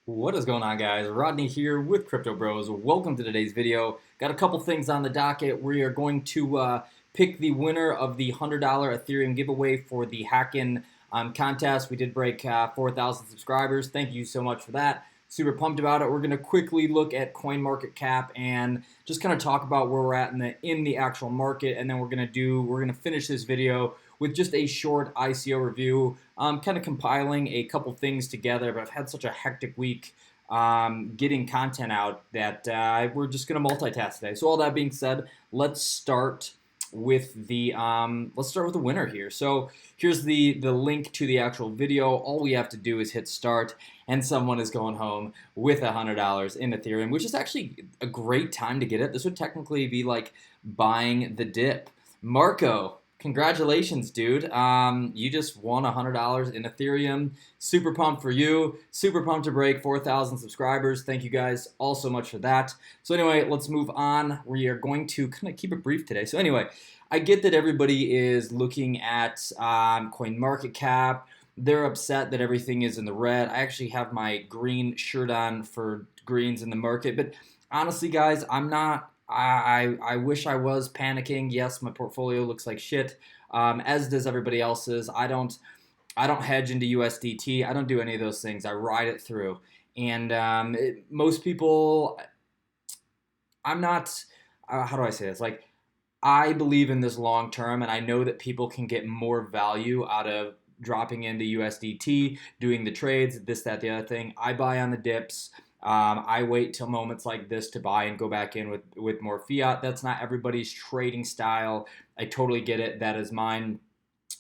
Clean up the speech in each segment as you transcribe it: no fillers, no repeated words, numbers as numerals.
What is going on, guys? Rodney here with cryptobros. Welcome to today's video. Got a couple things on the docket. We are going to pick the winner of the $100 Ethereum giveaway for the Hack-In contest. We did break 4,000 subscribers. Thank you so much for that. Super pumped about it. We're going to quickly look at CoinMarketCap and just kind of talk about where we're at in the actual market, and then we're going to finish this video with just a short ICO review. Kind of compiling a couple things together, but I've had such a hectic week getting content out that we're just going to multitask today. So all that being said, let's start with the winner here. So here's the link to the actual video. All we have to do is hit start, and someone is going home with $100 in Ethereum, which is actually a great time to get it. This would technically be like buying the dip. Marco, congratulations, dude. You just won $100 in Ethereum. Super pumped for you. Super pumped to break 4,000 subscribers. Thank you guys all so much for that. So anyway, let's move on. We are going to kind of keep it brief today. So anyway, I get that everybody is looking at CoinMarketCap. They're upset that everything is in the red. I actually have my green shirt on for greens in the market. But honestly, guys, I'm not. I wish I was panicking. Yes, my portfolio looks like shit, as does everybody else's. I don't hedge into USDT. I don't do any of those things. I ride it through. And most people, I'm not. How do I say this? Like, I believe in this long term, and I know that people can get more value out of dropping into USDT, doing the trades, this, that, the other thing. I buy on the dips. I wait till moments like this to buy and go back in with more fiat. That's not everybody's trading style. I totally get it. That is mine.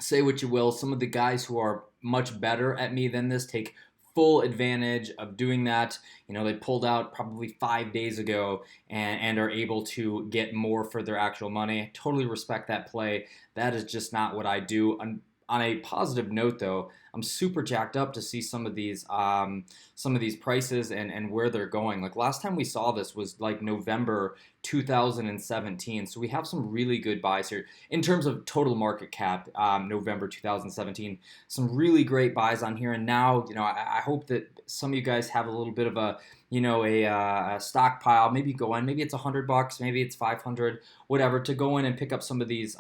Say what you will. Some of the guys who are much better at me than this take full advantage of doing that. You know, they pulled out probably 5 days ago and are able to get more for their actual money. I totally respect that play. That is just not what I do. On a positive note, though, I'm super jacked up to see some of these prices and where they're going. Like, last time we saw this was like November 2017. So we have some really good buys here in terms of total market cap. November 2017, some really great buys on here. And now, you know, I hope that some of you guys have a little bit of a stockpile. Maybe go in. Maybe it's $100. Maybe it's 500. Whatever, to go in and pick up some of these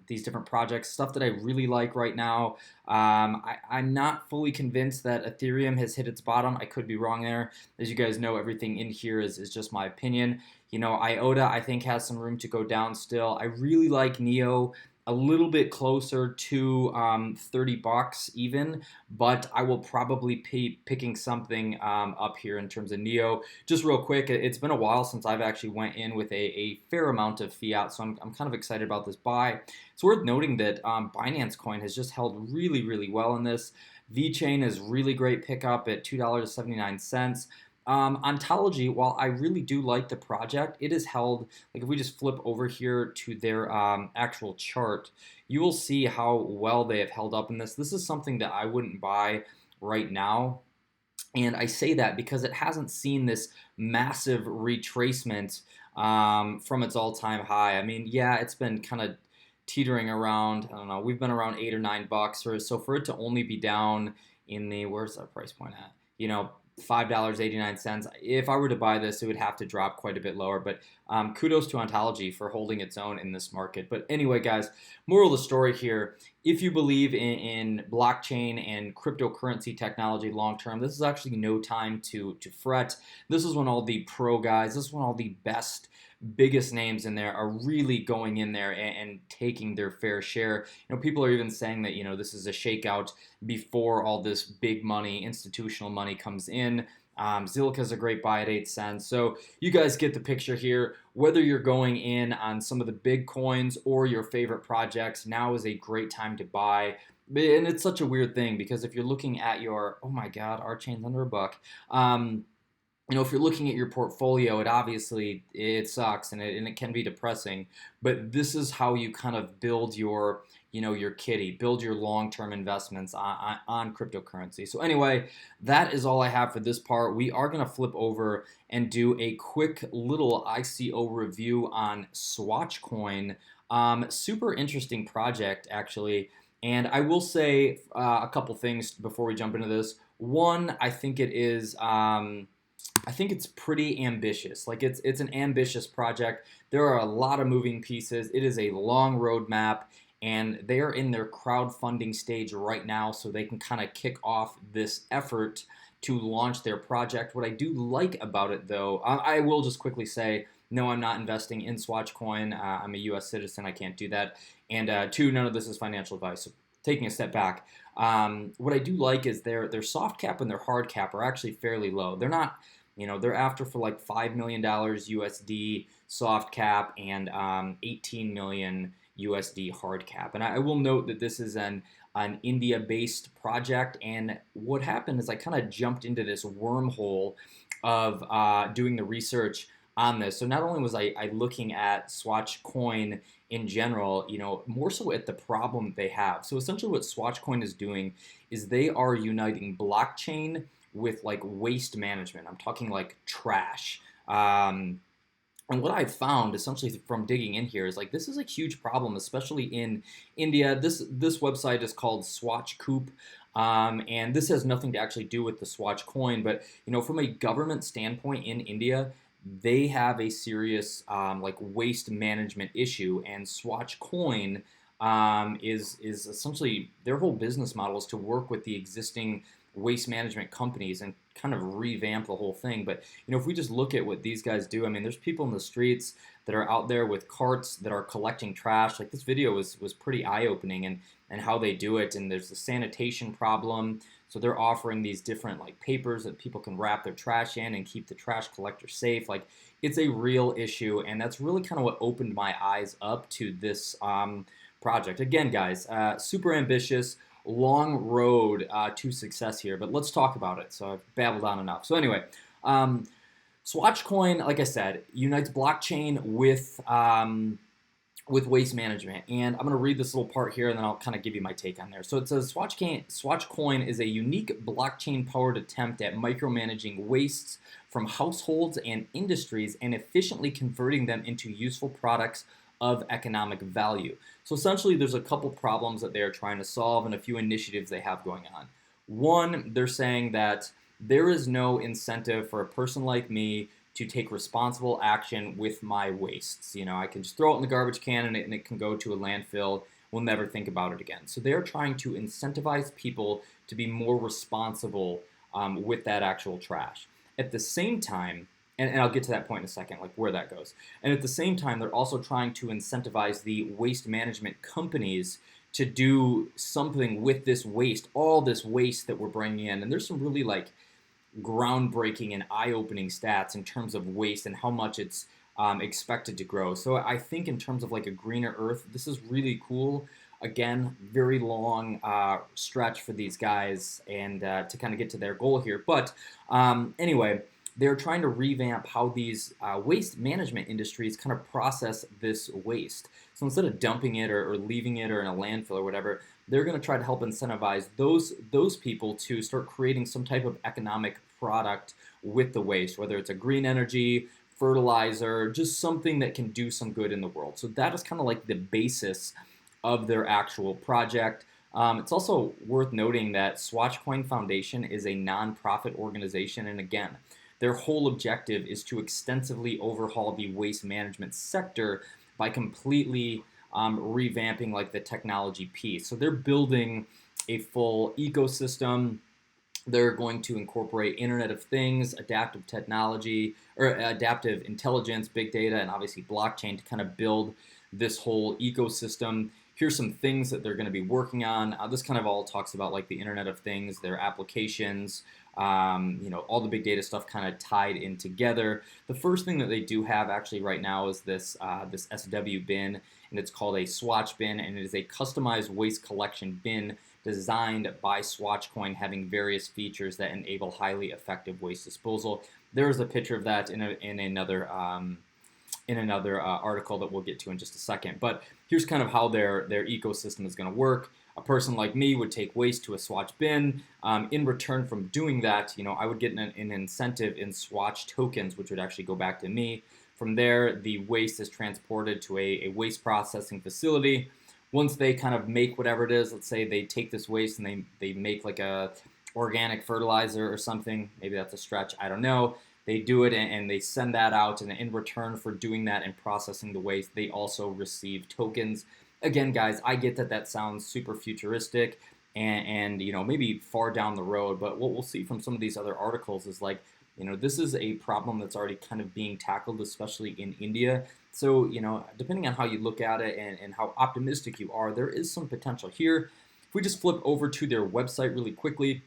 different projects, stuff that I really like right now. I'm not fully convinced that Ethereum has hit its bottom. I could be wrong there. As you guys know, everything in here is just my opinion. You know, IOTA, I think, has some room to go down still. I really like Neo, a little bit closer to $30 even, but I will probably be picking something up here in terms of Neo. Just real quick, it's been a while since I've actually went in with a fair amount of fiat, so I'm kind of excited about this buy. It's worth noting that Binance Coin has just held really, really well in this. VeChain is really great pickup at $2.79. Ontology, while I really do like the project, it is held, like if we just flip over here to their actual chart, you will see how well they have held up in this. This is something that I wouldn't buy right now. And I say that because it hasn't seen this massive retracement from its all-time high. I mean, yeah, it's been kind of teetering around. I don't know. We've been around $8 or $9, so for it to only be down in the, where's our price point at? You know, $5.89. If I were to buy this, it would have to drop quite a bit lower. But kudos to Ontology for holding its own in this market. But anyway, guys, moral of the story here: if you believe in blockchain and cryptocurrency technology long term, this is actually no time to fret. This is when all the pro guys, this is when all the biggest names in there are really going in there and taking their fair share. You know, people are even saying that, you know, this is a shakeout before all this big money, institutional money comes in. Zilliqa's a great buy at 8 cents. So you guys get the picture here. Whether you're going in on some of the big coins or your favorite projects, now is a great time to buy. And it's such a weird thing because if you're looking at your, oh my God, our chain's under $1. You know, if you're looking at your portfolio, it sucks and it can be depressing. But this is how you kind of build your kitty, build your long-term investments on cryptocurrency. So anyway, that is all I have for this part. We are going to flip over and do a quick little ICO review on Swachhcoin. Super interesting project, actually. And I will say a couple things before we jump into this. One, I think it is. I think it's pretty ambitious. Like it's an ambitious project. There are a lot of moving pieces. It is a long roadmap, and they are in their crowdfunding stage right now, so they can kind of kick off this effort to launch their project. What I do like about it, though, I will just quickly say, no, I'm not investing in Swachhcoin. I'm a U.S. citizen. I can't do that. And two, none of this is financial advice. So taking a step back, what I do like is their soft cap and their hard cap are actually fairly low. They're not, they're after for like $5 million USD soft cap and 18 million USD hard cap. And I will note that this is an India-based project. And what happened is I kind of jumped into this wormhole of doing the research on this. So not only was I looking at Swachhcoin in general, more so at the problem they have. So essentially what Swachhcoin is doing is they are uniting blockchain with like waste management. I'm talking like trash. And what I've found essentially from digging in here is like this is a huge problem, especially in India. This website is called Swachhcoop. And this has nothing to actually do with the Swachhcoin, but from a government standpoint in India, they have a serious like waste management issue, and Swachhcoin is essentially their whole business model is to work with the existing waste management companies and kind of revamp the whole thing. But if we just look at what these guys do, I mean, there's people in the streets that are out there with carts that are collecting trash. Like this video was pretty eye-opening and how they do it. And there's the sanitation problem. So they're offering these different like papers that people can wrap their trash in and keep the trash collector safe. Like it's a real issue, and that's really kind of what opened my eyes up to this project. Again, guys, super ambitious, long road to success here, but let's talk about it. So I've babbled on enough. So anyway, Swachhcoin, like I said, unites blockchain with waste management. And I'm going to read this little part here, and then I'll kind of give you my take on there. So it says Swachhcoin is a unique blockchain-powered attempt at micromanaging wastes from households and industries and efficiently converting them into useful products of economic value. So essentially, there's a couple problems that they're trying to solve and a few initiatives they have going on. One, they're saying that there is no incentive for a person like me to take responsible action with my wastes. I can just throw it in the garbage can and it can go to a landfill. We'll never think about it again. So they're trying to incentivize people to be more responsible with that actual trash. At the same time, and I'll get to that point in a second, like where that goes. And at the same time, they're also trying to incentivize the waste management companies to do something with this waste, all this waste that we're bringing in. And there's some really like groundbreaking and eye-opening stats in terms of waste and how much it's expected to grow. So I think in terms of like a greener earth, this is really cool. Again, very long stretch for these guys and to kind of get to their goal here. But anyway, they're trying to revamp how these waste management industries kind of process this waste. So instead of dumping it or leaving it or in a landfill or whatever, they're going to try to help incentivize those people to start creating some type of economic product with the waste, whether it's a green energy, fertilizer, just something that can do some good in the world. So that is kind of like the basis of their actual project. It's also worth noting that Swachhcoin Foundation is a nonprofit organization, and again, their whole objective is to extensively overhaul the waste management sector by completely revamping like the technology piece. So they're building a full ecosystem. They're going to incorporate Internet of Things, adaptive technology, or adaptive intelligence, big data, and obviously blockchain to kind of build this whole ecosystem. Here's some things that they're going to be working on. This kind of all talks about like the Internet of Things, their applications, all the big data stuff kind of tied in together. The first thing that they do have actually right now is this SW bin, and it's called a Swatch bin, and it is a customized waste collection bin designed by Swachhcoin, having various features that enable highly effective waste disposal. There is a picture of that in another article that we'll get to in just a second. But here's kind of how their ecosystem is going to work. A person like me would take waste to a Swatch bin. In return from doing that, I would get an incentive in Swatch tokens, which would actually go back to me. From there, the waste is transported to a waste processing facility. Once they kind of make whatever it is, let's say they take this waste and they make like a organic fertilizer or something. Maybe that's a stretch. I don't know. They do it and they send that out, and in return for doing that and processing the waste, they also receive tokens. Again, guys, I get that that sounds super futuristic and you know, maybe far down the road, but what we'll see from some of these other articles is like, you know, this is a problem that's already kind of being tackled, especially in India. So, you know, depending on how you look at it and how optimistic you are, there is some potential here. If we just flip over to their website really quickly,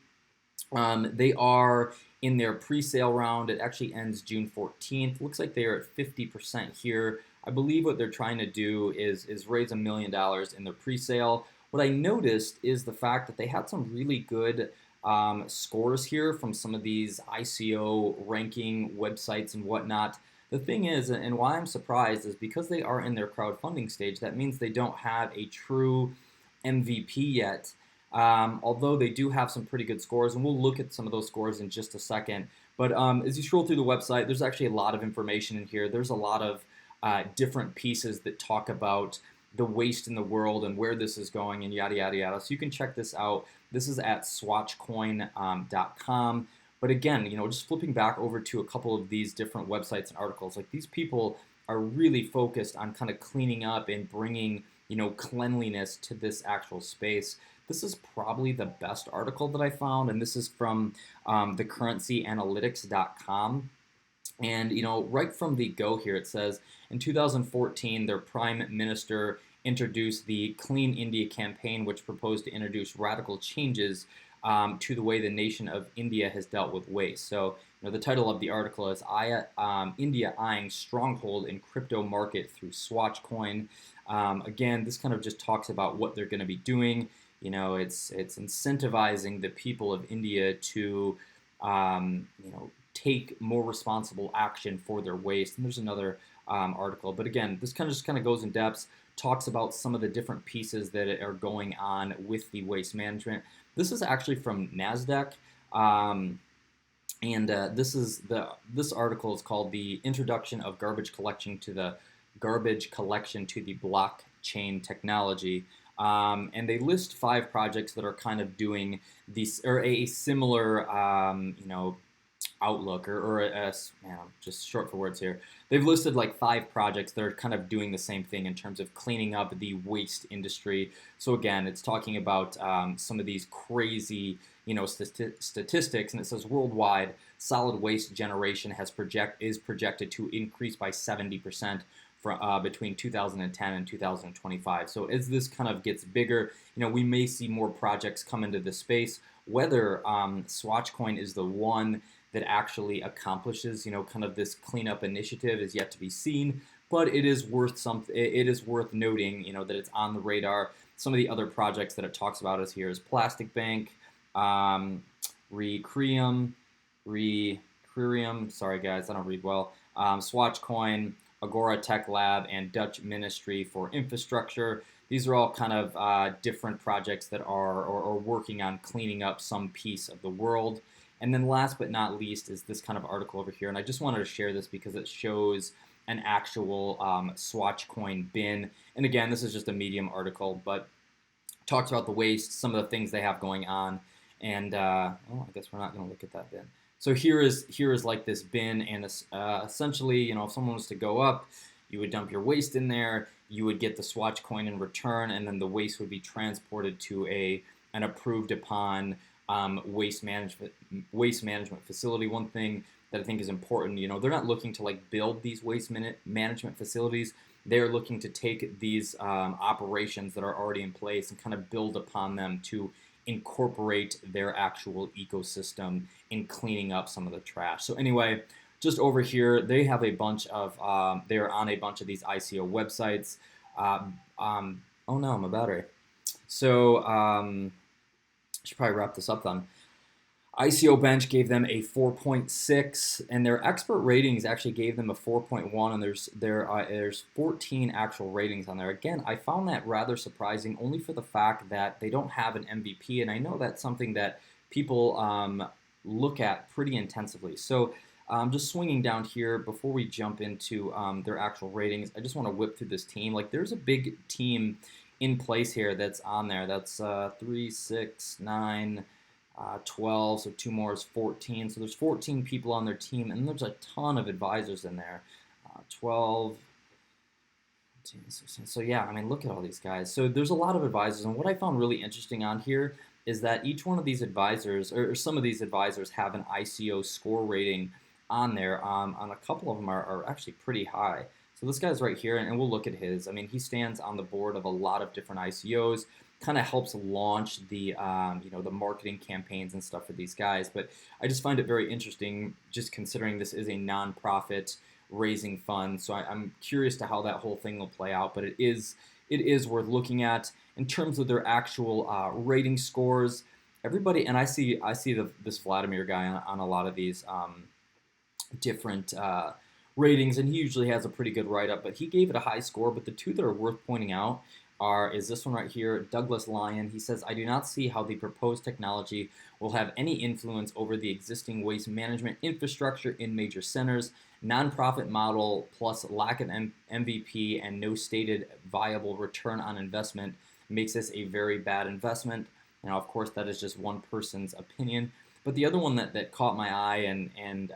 they are in their pre-sale round. It actually ends June 14th. Looks like they are at 50% here. I believe what they're trying to do is raise $1 million in their pre-sale. What I noticed is the fact that they had some really good scores here from some of these ICO ranking websites and whatnot. The thing is, and why I'm surprised, is because they are in their crowdfunding stage, that means they don't have a true MVP yet. Although they do have some pretty good scores, and we'll look at some of those scores in just a second. But as you scroll through the website, there's actually a lot of information in here. There's a lot of different pieces that talk about the waste in the world and where this is going and yada, yada, yada. So you can check this out. This is at swachcoin.com. But again, you know, just flipping back over to a couple of these different websites and articles, like these people are really focused on kind of cleaning up and bringing, you know, cleanliness to this actual space. This is probably the best article that I found, and this is from thecurrencyanalytics.com. And, you know, right from the go here, it says, in 2014, their prime minister introduced the Clean India campaign, which proposed to introduce radical changes to the way the nation of India has dealt with waste. So, you know, the title of the article is India Eyeing Stronghold in Crypto Market Through Swachhcoin. Again, this kind of just talks about what they're going to be doing. You know, it's incentivizing the people of India to, you know, take more responsible action for their waste. And there's another article, but again, this kind of goes in depth, talks about some of the different pieces that are going on with the waste management. This is actually from NASDAQ, and this article is called "The Introduction of Garbage Collection to the Blockchain Technology." And they list 5 projects that are kind of doing these, or a similar, you know, outlook, or man, I'm just short for words here. They've listed like 5 projects that are kind of doing the same thing in terms of cleaning up the waste industry. So again, it's talking about some of these crazy, you know, statistics, and it says worldwide solid waste generation is projected to increase by 70%. Between 2010 and 2025. So as this kind of gets bigger, you know, we may see more projects come into this space. Whether Swachhcoin is the one that actually accomplishes, you know, kind of this cleanup initiative is yet to be seen. But it is worth noting, you know, that it's on the radar. Some of the other projects that it talks about is Plastic Bank, Recrium. Sorry guys, I don't read well. Swachhcoin, Agora Tech Lab, and Dutch Ministry for Infrastructure. These are all kind of different projects that are working on cleaning up some piece of the world. And then last but not least is this kind of article over here. And I just wanted to share this because it shows an actual Swachhcoin bin. And again, this is just a Medium article, but talks about the waste, some of the things they have going on. And I guess we're not going to look at that bin. So here is like this bin, and essentially, you know, if someone was to go up, you would dump your waste in there, you would get the Swachhcoin in return, and then the waste would be transported to an approved upon waste management facility. One thing that I think is important, you know, they're not looking to like build these waste management facilities. They're looking to take these operations that are already in place and kind of build upon them to incorporate their actual ecosystem in cleaning up some of the trash. So anyway, just over here, they have a bunch of, they're on a bunch of these ICO websites. Oh no, my battery. So I should probably wrap this up then. ICO Bench gave them a 4.6, and their expert ratings actually gave them a 4.1, and there's 14 actual ratings on there. Again, I found that rather surprising, only for the fact that they don't have an MVP, and I know that's something that people look at pretty intensively. So just swinging down here, before we jump into their actual ratings, I just want to whip through this team. Like, there's a big team in place here that's on there. That's 3, 6, 9... 12, so 2 more is 14. So there's 14 people on their team, and there's a ton of advisors in there. 12, 15, 16. So yeah, I mean, look at all these guys. So there's a lot of advisors, and what I found really interesting on here is that each one of these advisors, or some of these advisors, have an ICO score rating on there. On a couple of them are actually pretty high. So this guy's right here, and we'll look at his. I mean, he stands on the board of a lot of different ICOs, kind of helps launch the the marketing campaigns and stuff for these guys. But I just find it very interesting, just considering this is a nonprofit raising funds. So I'm curious to how that whole thing will play out. But it is worth looking at in terms of their actual rating scores. Everybody, and I see this Vladimir guy on a lot of these different ratings, and he usually has a pretty good write-up, but he gave it a high score. But the two that are worth pointing out is this one right here, Douglas Lyon. He says, I do not see how the proposed technology will have any influence over the existing waste management infrastructure in major centers. Nonprofit model plus lack of MVP and no stated viable return on investment makes this a very bad investment. Now, of course, that is just one person's opinion. But the other one that caught my eye and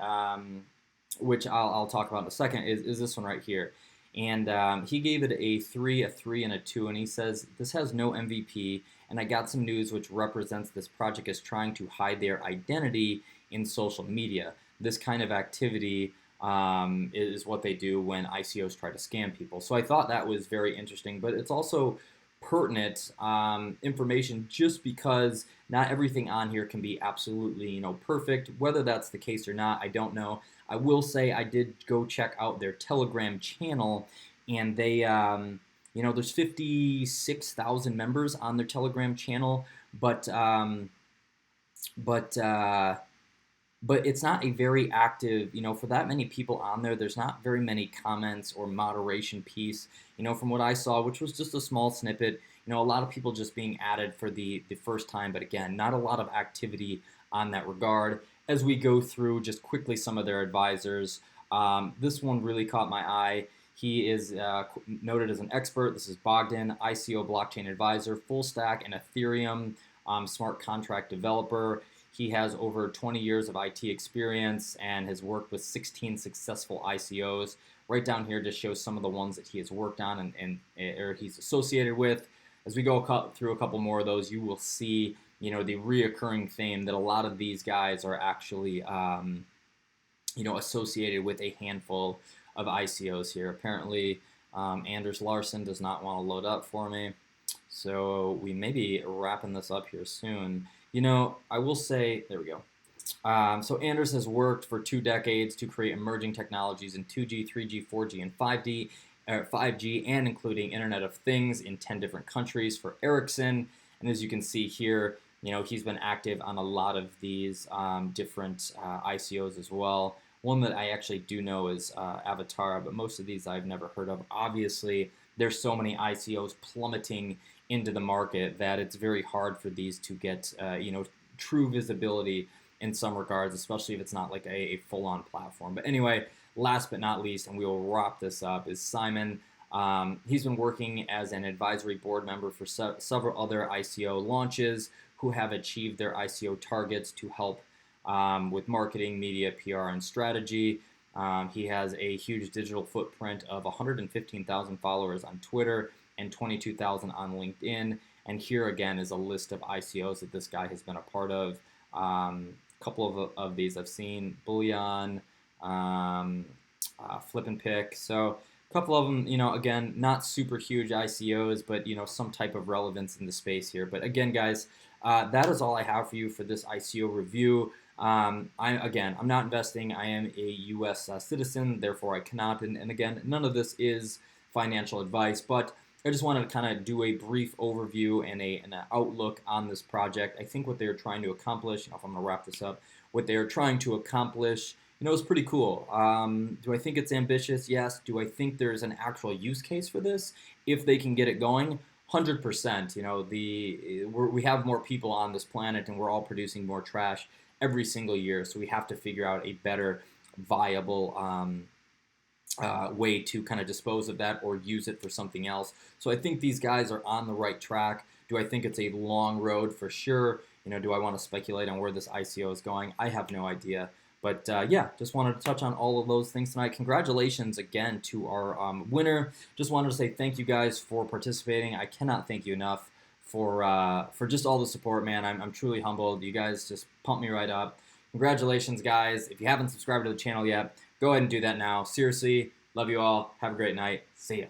which I'll talk about in a second is this one right here. And he gave it a 3, a 3, and a 2, and he says, this has no MVP, and I got some news which represents this project is trying to hide their identity in social media. This kind of activity is what they do when ICOs try to scam people. So I thought that was very interesting, but it's also pertinent information just because not everything on here can be absolutely perfect. Whether that's the case or not, I don't know. I will say I did go check out their Telegram channel, and they there's 56,000 members on their Telegram channel, but it's not a very active, for that many people on there, there's not very many comments or moderation piece, from what I saw, which was just a small snippet, a lot of people just being added for the first time, but again, not a lot of activity on that regard. As we go through just quickly some of their advisors, this one really caught my eye. He is noted as an expert. This is Bogdan, ICO blockchain advisor, full stack and Ethereum smart contract developer. He has over 20 years of IT experience and has worked with 16 successful ICOs. Right down here just shows some of the ones that he has worked on or he's associated with. As we go through a couple more of those, you will see the reoccurring theme that a lot of these guys are actually associated with a handful of ICOs here. Apparently, Anders Larson does not want to load up for me. So we may be wrapping this up here soon. I will say, there we go. So Anders has worked for 2 decades to create emerging technologies in 2G, 3G, 4G, and 5G, and including Internet of Things in 10 different countries for Ericsson. And as you can see here, he's been active on a lot of these different ICOs as well. One that I actually do know is Avatara, but most of these I've never heard of. Obviously, there's so many ICOs plummeting into the market that it's very hard for these to get true visibility in some regards, especially if it's not like a full-on platform. But anyway, last but not least, and we will wrap this up, is Simon. He's been working as an advisory board member for several other ICO launches who have achieved their ICO targets to help with marketing, media, PR, and strategy. He has a huge digital footprint of 115,000 followers on Twitter and 22,000 on LinkedIn. And here again is a list of ICOs that this guy has been a part of. A couple of these I've seen: Bullion, Flip and Pick. So a couple of them, again, not super huge ICOs, but some type of relevance in the space here. But again, guys, that is all I have for you for this ICO review. I'm not investing. I am a U.S. Citizen, therefore I cannot. And again, none of this is financial advice, but I just wanted to kind of do a brief overview and an outlook on this project. I think what they're trying to accomplish, if I'm going to wrap this up, what they're trying to accomplish, is pretty cool. Do I think it's ambitious? Yes. Do I think there's an actual use case for this if they can get it going? 100%. We have more people on this planet, and we're all producing more trash every single year. So we have to figure out a better, viable way to kind of dispose of that or use it for something else. So I think these guys are on the right track. Do I think it's a long road? For sure. do I want to speculate on where this ICO is going? I have no idea. But yeah, just wanted to touch on all of those things tonight. Congratulations again to our winner. Just wanted to say thank you guys for participating. I cannot thank you enough for just all the support, man. I'm truly humbled. You guys just pump me right up. Congratulations, guys. If you haven't subscribed to the channel yet, go ahead and do that now. Seriously, love you all. Have a great night. See ya.